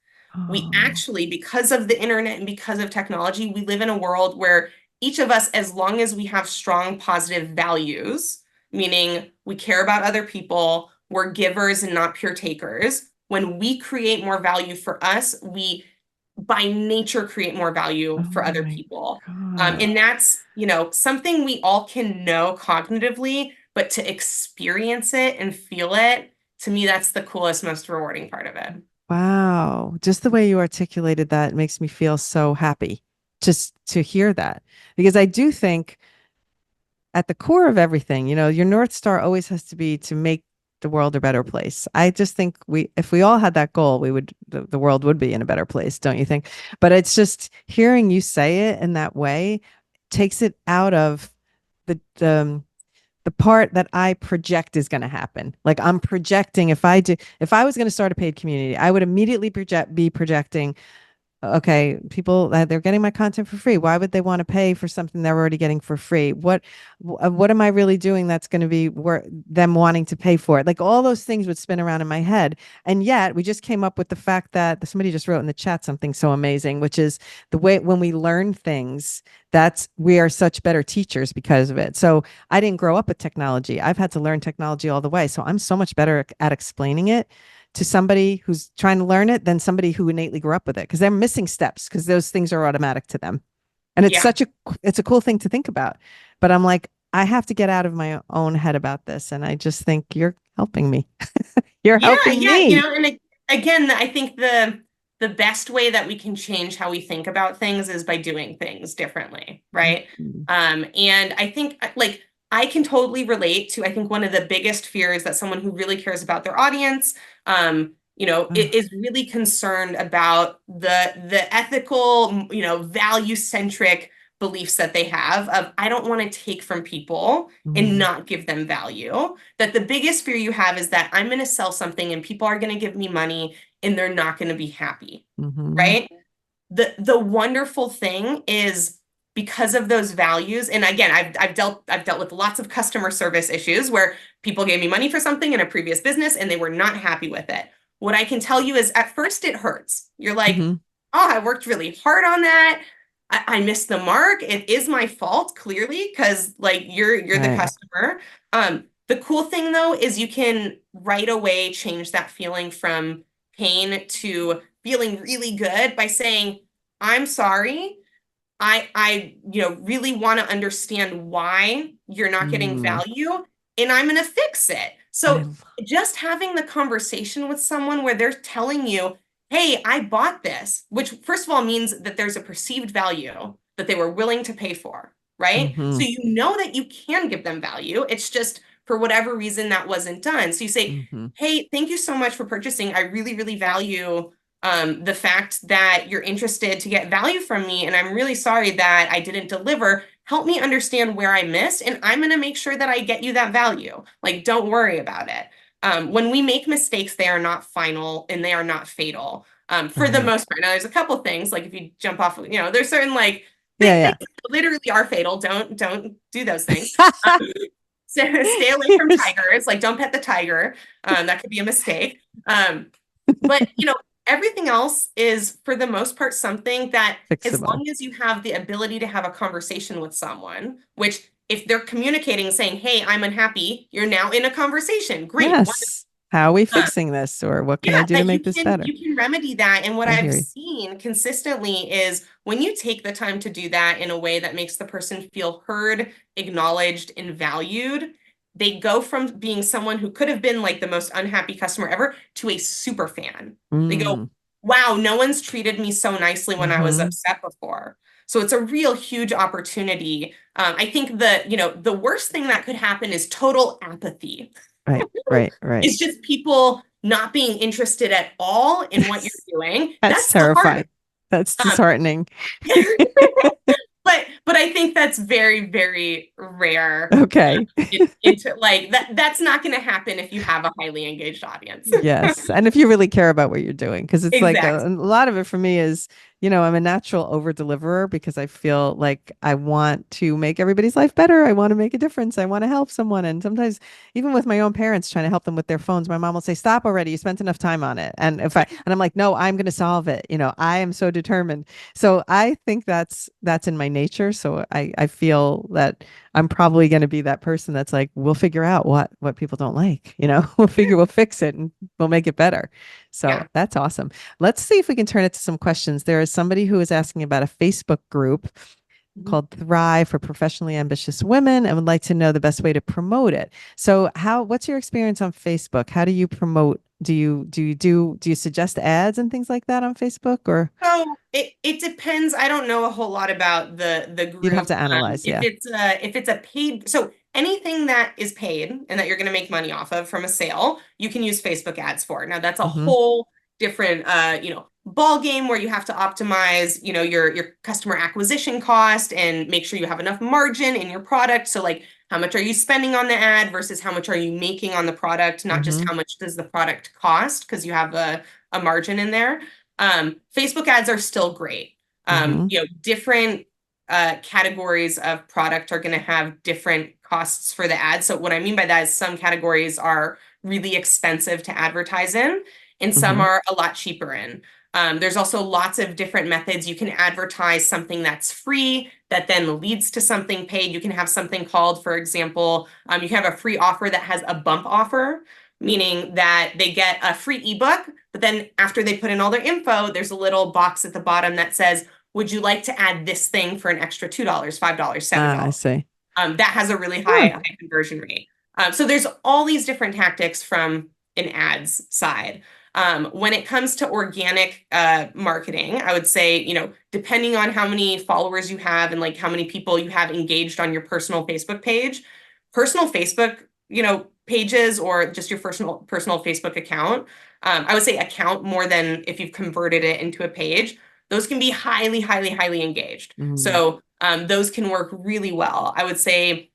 We oh, actually, because of the internet and because of technology, we live in a world where each of us, as long as we have strong positive values, meaning we care about other people, we're givers and not pure takers. When we create more value for us, we by nature create more value oh for other my people. God. And that's, something we all can know cognitively, but to experience it and feel it, to me, that's the coolest, most rewarding part of it. Wow. Just the way you articulated that makes me feel so happy just to hear that. Because I do think at the core of everything, your North Star always has to be to make the world a better place. I just think if we all had that goal, the world would be in a better place, don't you think? But it's just hearing you say it in that way takes it out of the part that I project is going to happen. Like I'm projecting if I was going to start a paid community, I would immediately be projecting, okay, people they're getting my content for free. Why would they want to pay for something they're already getting for free? What am I really doing that's going to be them wanting to pay for it? Like all those things would spin around in my head. And yet we just came up with the fact that somebody just wrote in the chat something so amazing, which is the way when we learn things, that's we are such better teachers because of it. So I didn't grow up with technology. I've had to learn technology all the way. So I'm so much better at explaining it to somebody who's trying to learn it than somebody who innately grew up with it because they're missing steps because those things are automatic to them. And Yeah. it's a cool thing to think about. But I'm like, I have to get out of my own head about this. And I just think you're helping me. You're Yeah, helping yeah, me. again, I think the best way that we can change how we think about things is by doing things differently, right? Mhm. And I think like I can totally relate to I think one of the biggest fears that someone who really cares about their audience, is really concerned about the ethical, value centric beliefs that they have of I don't want to take from people and Mhm. not give them value. That the biggest fear you have is that I'm going to sell something and people are going to give me money and they're not going to be happy, Mhm. right? The wonderful thing is because of those values, and again, I've dealt with lots of customer service issues where people gave me money for something in a previous business and they were not happy with it. What I can tell you is at first it hurts. You're like, Mhm. oh, I worked really hard on that. I missed the mark. It is my fault, clearly, because like you're the Right. customer. The cool thing though is you can right away change that feeling from pain to feeling really good by saying, I'm sorry. I really want to understand why you're not getting Mm. value and I'm going to fix it. I So just having the conversation with someone where they're telling you, hey, I bought this, which first of all means that there's a perceived value that they were willing to pay for, right? So mhm. you know that you can give them value. It's just for whatever reason that wasn't done. So you say, Mhm. hey, thank you so much for purchasing. I really, really value the fact that you're interested to get value from me, and I'm really sorry that I didn't deliver. Help me understand where I missed, and I'm going to make sure that I get you that value. Like, don't worry about it. When we make mistakes, they are not final and they are not fatal. For the Right. most part. Now, there's a couple things like if you jump off, there's certain like things Yeah, that literally are fatal. Don't do those things. yeah. So stay away from Here's tigers. Like, don't pet the tiger. That could be a mistake. But everything else is for the most part something that as fixable. long as you have the ability to have a conversation with someone, which if they're communicating saying, hey, I'm unhappy, you're now in a conversation. Great. Yes. How are we Uh, fixing this? Or what can I yeah, do to that make this better? you can remedy that. And what I I've hear you. seen consistently is when you take the time to do that in a way that makes the person feel heard, acknowledged, and valued, they go from being someone who could have been like the most unhappy customer ever to a super fan. They go, Mm. wow, no one's treated me so nicely when I was Hmm. upset before. So it's a real huge opportunity. I think the worst thing that could happen is total apathy. Right, right, right. It's just people not being interested at all in what you're doing. That's That's the terrifying. hardest. That's Um, disheartening. but I think that's very, very rare. Okay. Into like that's not going to happen if you have a highly engaged audience. Yes. And if you really care about what you're doing, because it's like a Exactly. lot of it for me is, I'm a natural over deliverer because I feel like I want to make everybody's life better. I want to make a difference. I want to help someone. And sometimes, even with my own parents trying to help them with their phones, my mom will say, "Stop already. You spent enough time on it." And I'm like, "No, I'm going to solve it." I am so determined. So I think that's in my nature. So I feel that I'm probably going to be that person that's like, we'll figure out what people don't like, we'll fix it and we'll make it better. So Yeah. that's awesome. Let's see if we can turn it to some questions. There is somebody who is asking about a Facebook group Mhm. called Thrive for Professionally Ambitious Women and would like to know the best way to promote it. So what's your experience on Facebook? How do you promote? Do you suggest ads and things like that on Facebook, or So it depends. I don't know a whole lot about the you'd have group. to analyze? If Yeah. it's a paid, so anything that is paid and that you're going to make money off of from a sale, you can use Facebook ads for. Now that's a Mm-hmm. whole different ball game where you have to optimize your customer acquisition cost and make sure you have enough margin in your product. So like how much are you spending on the ad versus how much are you making on the product, not just Mm-hmm. how much does the product cost because you have a margin in there. Facebook ads are still great. Mm-hmm. Different categories of product are going to have different costs for the ad. So what I mean by that is some categories are really expensive to advertise in, and some Mm-hmm. are a lot cheaper in. There's also lots of different methods. You can advertise something that's free that then leads to something paid. You can have something called, for example, you can have a free offer that has a bump offer, meaning that they get a free ebook, but then after they put in all their info, there's a little box at the bottom that says, would you like to add this thing for an extra $2, $5, Ah, I $7? see. That has a really Huh. high conversion rate. So there's all these different tactics from an ads side. When it comes to organic marketing, I would say, depending on how many followers you have and like how many people you have engaged on your personal Facebook page, personal Facebook, pages or just your personal Facebook account. I would say account more than if you've converted it into a page. Those can be highly, highly, highly engaged. Mm. So those can work really well. I would say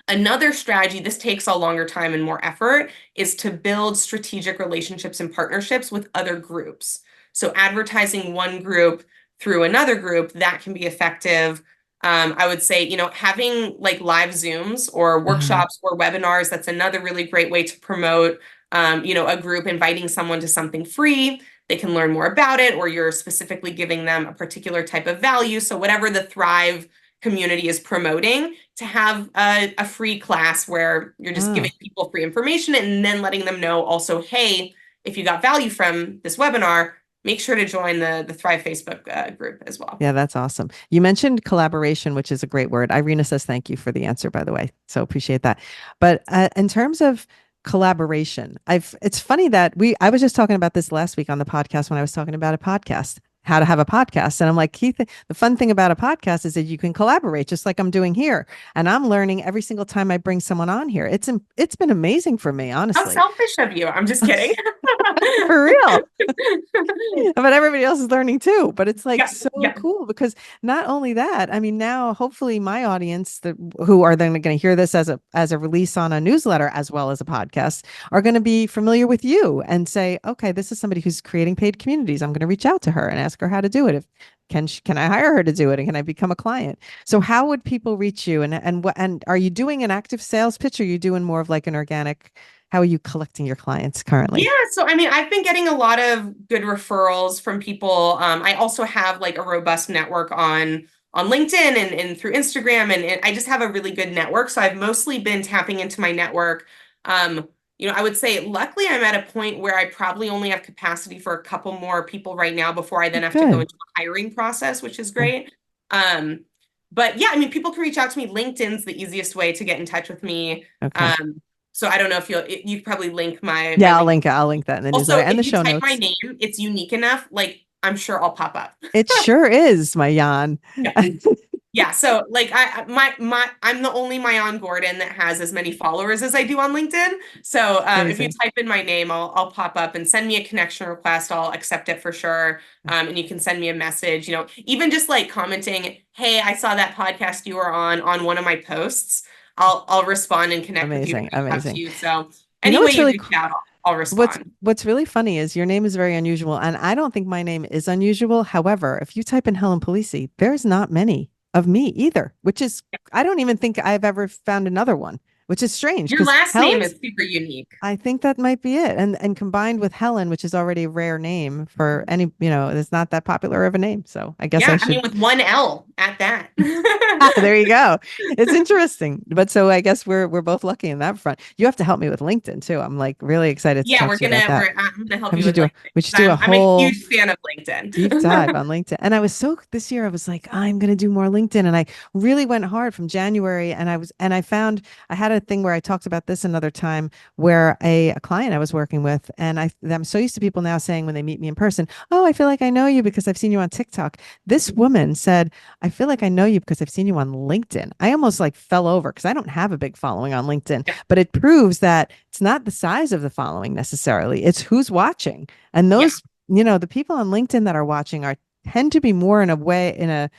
another strategy, this takes a longer time and more effort, is to build strategic relationships and partnerships with other groups. So advertising one group through another group, that can be effective. I would say, having like live Zooms or Uh-huh. workshops or webinars, that's another really great way to promote, a group, inviting someone to something free. They can learn more about it, or you're specifically giving them a particular type of value. So whatever the Thrive community is promoting, to have a free class where you're just giving Oh, people free information and then letting them know also, hey, if you got value from this webinar, make sure to join the Thrive Facebook group as well. yeah, that's awesome. You mentioned collaboration, which is a great word. Irina says thank you for the answer, by the way. So appreciate that. But in terms of collaboration, it's funny that I was just talking about this last week on the podcast when I was talking about a podcast, how to have a podcast. And I'm like, Keith, the fun thing about a podcast is that you can collaborate just like I'm doing here. And I'm learning every single time I bring someone on here. It's been amazing for me, How honestly. selfish of you. I'm just kidding. For real. But everybody else is learning too. But it's like Yeah, so yeah. cool because not only that, I mean, now hopefully my audience who are then going to hear this as a release on a newsletter as well as a podcast are going to be familiar with you and say, okay, this is somebody who's creating paid communities. I'm going to reach out to her and ask her how to do it. If can I hire her to do it and can I become a client? So how would people reach you and are you doing an active sales pitch or are you doing more of like an organic? How are you collecting your clients Yeah, currently? so I mean, I've been getting a lot of good referrals from people. I also have like a robust network on LinkedIn and through Instagram, and I just have a really good network. So I've mostly been tapping into my network. I would say luckily I'm at a point where I probably only have capacity for a couple more people right now before I then have to go Good. into a hiring process, which is great. Um, But yeah, I mean, people can reach out to me. LinkedIn's the easiest way to get in touch with me. Okay. Um, so I don't know if you could probably link my Yeah, link. I'll link that in the Also, newsletter and if the you show type my notes. name, it's unique enough. Like I'm sure I'll pop up. It sure is, Maayan. Yeah. Yeah, so like I'm the only Maayan Gordon that has as many followers as I do on LinkedIn. So if you Amazing. type in my name, I'll pop up and send me a connection request. I'll accept it for sure. And you can send me a message. Even just like commenting, "Hey, I saw that podcast you were on one of my posts." I'll respond and connect with you and Amazing. reach out to Amazing. you. So You know any way what's you really reach out, I'll What's respond. what's really funny is your name is very unusual, and I don't think my name is unusual. However, if you type in Helen Polisi, there's not many of me either, which is I don't even think I've ever found another one, which is strange Your because last name is Helen's super unique. I think that might be it. And combined with Helen, which is already a rare name for any, it's not that popular of a name. So I guess I Yeah, I mean should with one L at that. there you go. It's interesting. But so I guess we're both lucky in that front. You have to help me with LinkedIn too. I'm like really excited to Yeah, talk to you about that. I'm gonna help We you should with do LinkedIn. we should do a I'm a whole huge fan of deep dive LinkedIn. on LinkedIn. And I was so this year I was like, I'm going to do more LinkedIn and I really went hard from January and I found I had a thing where I talked about this another time where a client I was working with and I'm so used to people now saying when they meet me in person, "Oh, I feel like I know you because I've seen you on TikTok." This woman said, "I feel like I know you because I've seen you on LinkedIn." I almost like fell over because I don't have a big following on LinkedIn, Yeah, but it proves that it's not the size of the following necessarily. It's who's watching. And yeah, those the people on LinkedIn that are watching are tend to be more in a way in a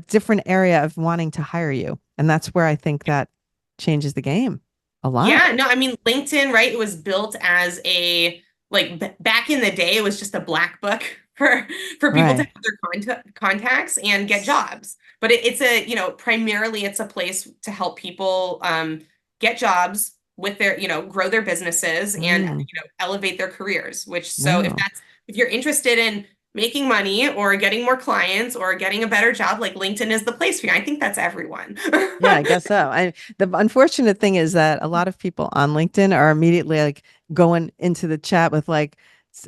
different area of wanting to hire you. And that's where I think that changes the game a lot. yeah. No, I mean LinkedIn, right? It was built as a like back in the day, it was just a black book for people to Right. have their contacts and get jobs. But it's primarily it's a place to help people get jobs with their, grow their businesses and Mm, elevate their careers. Which so wow. if you're interested in making money or getting more clients or getting a better job, like LinkedIn is the place for you. I think that's everyone. Yeah, I guess so. The unfortunate thing is that a lot of people on LinkedIn are immediately like going into the chat with like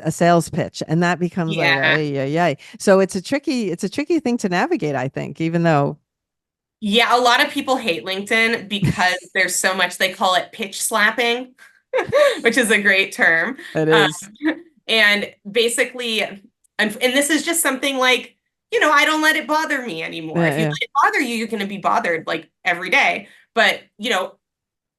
a sales pitch, and that becomes like, Yeah. ay, ay, ay. So it's a tricky thing to navigate, I think, even though Yeah, a lot of people hate LinkedIn because there's so much, they call it pitch slapping, which is a great term. it Um, is. and basically, and this is just something like, I don't let it bother me anymore. Yeah, If you yeah. let it bother you, you're going to be bothered like every day. But,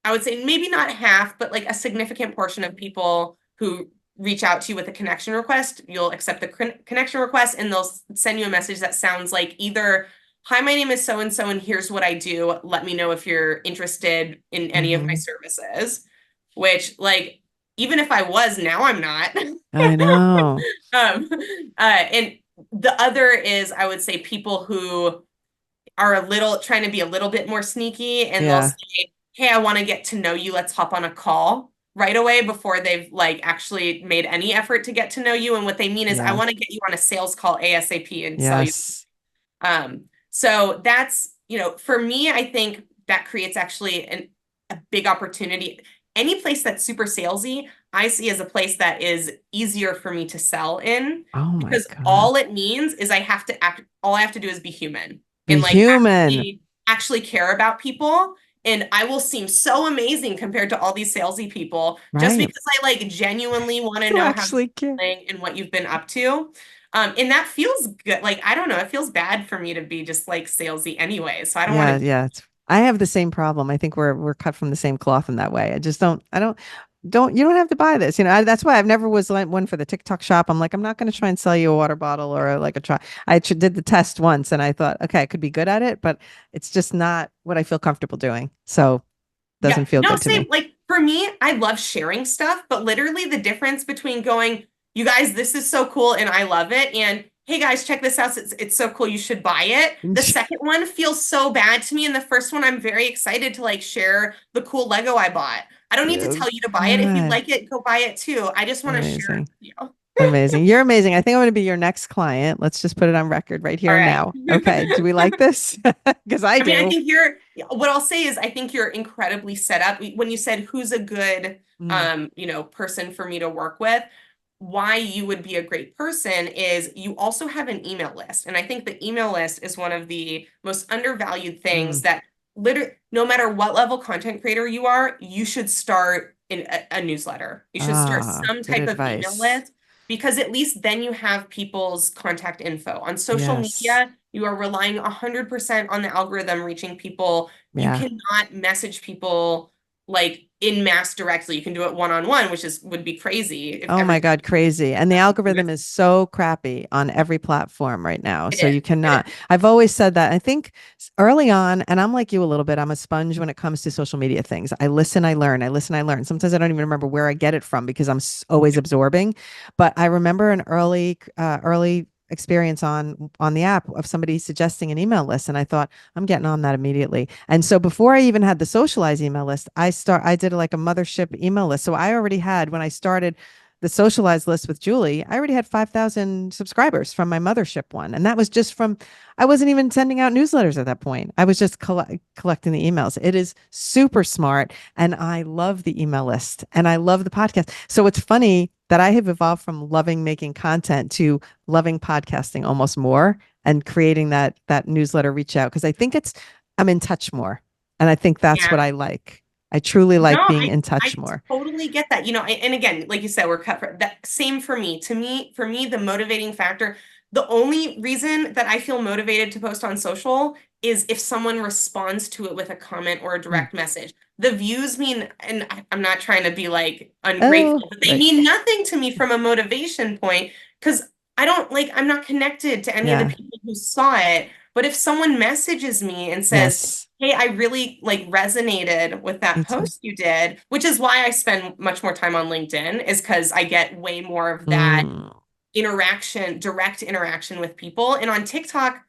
I would say maybe not half, but like a significant portion of people who reach out to you with a connection request, you'll accept the connection request and they'll send you a message that sounds like either, "Hi, my name is so and so, and here's what I do. Let me know if you're interested in any of my Hmm. services." Which, like, even if I was, now I'm not. I know. um, and the other is, I would say, people who are a little trying to be a little bit more sneaky and they'll Yeah. say, "Hey, I want to get to know you. Let's hop on a call," right away before they've like actually made any effort to get to know you. And what they mean is, "I Yeah. want to get you on a sales call ASAP and sell you." Yes. So that's, for me, I think that creates actually a big opportunity. Any place that's super salesy, I see as a place that is easier for me to sell in Oh my because God. all it means is all I have to do is be human Be and like human. actually care about people. And I will seem so amazing compared to all these salesy people just Right. because I like genuinely want to You know how you're actually care. feeling and what you've been up to. And that feels good. Like, I don't know, it feels bad for me to be just like salesy anyway. So I don't want Yeah, to. yeah. I have the same problem. I think we're cut from the same cloth in that way. I don't you don't have to buy this. That's why I've never was like one for the TikTok shop. I'm like, I'm not going to try and sell you a water bottle or like a try. Did the test once and I thought, okay, I could be good at it, but it's just not what I feel comfortable doing. So Yeah. doesn't feel No, good to same. me. Like for me, I love sharing stuff, but literally the difference between going, "You guys, this is so cool and I love it," and, "Hey guys, check this out. It's so cool. You should buy it." The second one feels so bad to me. And the first one, I'm very excited to like share the cool Lego I bought. I don't need to Oh tell you to buy it. If you God. like it, go buy it too. I just want to share it Amazing. with you. Amazing. You're amazing. I think I'm going to be your next client. Let's just put it on record right here All and right. now. Okay. Do we like this? Because I I mean, I do. think what I'll say is I think you're incredibly set up. When you said who's a good Mm, person for me to work with, why you would be a great person is you also have an email list. And I think the email list is one of the most undervalued things Mm. that literally, no matter what level content creator you are, you should start in a newsletter. You should start Ah, some good type of email advice. list because at least then you have people's contact info. On social Yes. media, you are relying 100% on the algorithm reaching people. You Yeah. cannot message people like in mass directly. You can do it one-on-one, which is would be crazy if Oh my everybody God, crazy. And the algorithm it is so crappy on every platform right now. So is. you It cannot. is. I've always said that. I think early on, and I'm like you a little bit, I'm a sponge when it comes to social media things. I listen, I learn, I listen, I learn. Sometimes I don't even remember where I get it from because I'm always absorbing. But I remember an early experience on the app of somebody suggesting an email list, and I thought I'm getting on that immediately. And so before I even had the Socialize email list, I did like a mothership email list. So I already had, when I started the Socialize list with Julie, I already had 5,000 subscribers from my mothership one. And that was just from, I wasn't even sending out newsletters at that point. I was just collecting the emails. It is super smart. And I love the email list and I love the podcast. So it's funny that I have evolved from loving making content to loving podcasting almost more and creating that newsletter reach out. Cause I think I'm in touch more. And I think that's what Yeah. I like. I truly No, like being I in touch I more. totally get that. And again, like you said, we're cut for that same for me. To me, for me, the motivating factor, the only reason that I feel motivated to post on social is if someone responds to it with a comment or a Mm. direct message. The views mean, and I'm not trying to be like Oh, ungrateful, but they right. mean nothing to me from a motivation point because I'm not connected to any of the Yeah. people who saw it. But if someone messages me and says, Yes. hey, I really like resonated with that Me too. post you did, which is why I spend much more time on LinkedIn, is because I get way more of that Mm. interaction, direct interaction with people. And on TikTok,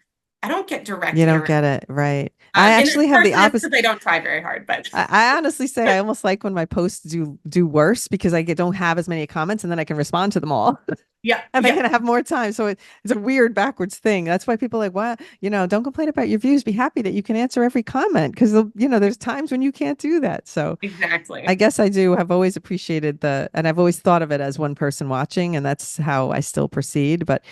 I don't get direct You don't interaction. get it. Right. I And actually have the partially that's opposite. because I don't try very hard, but I honestly say I almost like when my posts do worse because don't have as many comments and then I can respond to them all yeah, and I yeah, can have more time. So it's a weird backwards thing. That's why people are like, "What? Don't complain about your views. Be happy that you can answer every comment because there's times when you can't do that." So I exactly. guess I do. Have always appreciated and I've always thought of it as one person watching, and that's how I still proceed. But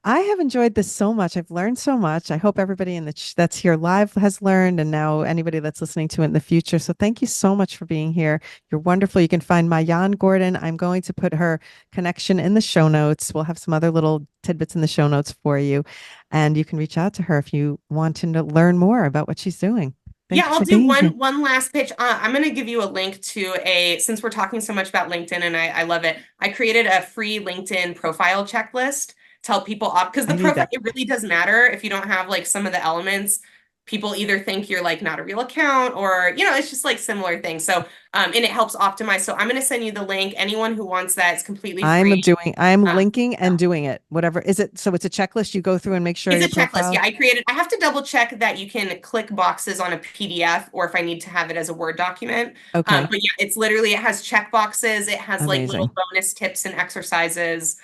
I have enjoyed this so much. I've learned so much. I hope everybody that's here live has learned, and now anybody that's listening to it in the future. So thank you so much for being here. You're wonderful. You can find Maayan Gordon. I'm going to put her connection in the show notes. We'll have some other little tidbits in the show notes for you, and you can reach out to her if you want to learn more about what she's doing. Yeah, Thank you I'll for do being here. one last pitch. I'm going to give you a link to since we're talking so much about LinkedIn and I love it. I created a free LinkedIn profile checklist to help people opt because the I need profile, that. it really does matter if you don't have like some of the elements. People either think you're like not a real account or, it's just like similar things. So, and it helps optimize. So I'm going to send you the link. Anyone who wants that, it's completely free. I'm Um, linking and doing it. Whatever. Is it so it's a checklist you go through and make sure It's your a checklist. profile? Yeah, I have to double check that you can click boxes on a PDF or if I need to have it as a Word document. Okay. But yeah, it has check boxes. It has like little Amazing. bonus tips and exercises.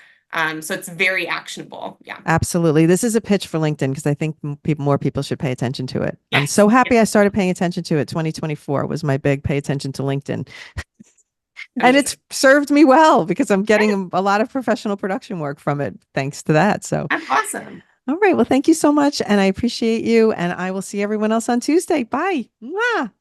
So it's very actionable. Yeah. Absolutely. This is a pitch for LinkedIn because I think more people should pay attention to it. I'm Yes. so Yes. happy I started paying attention to it. 2024 was my big pay attention to LinkedIn. And it's Amazing. served me well because I'm getting a lot of professional production work from it thanks to that. So, That's awesome. all right. Well, thank you so much. And I appreciate you. And I will see everyone else on Tuesday. Bye. Mwah.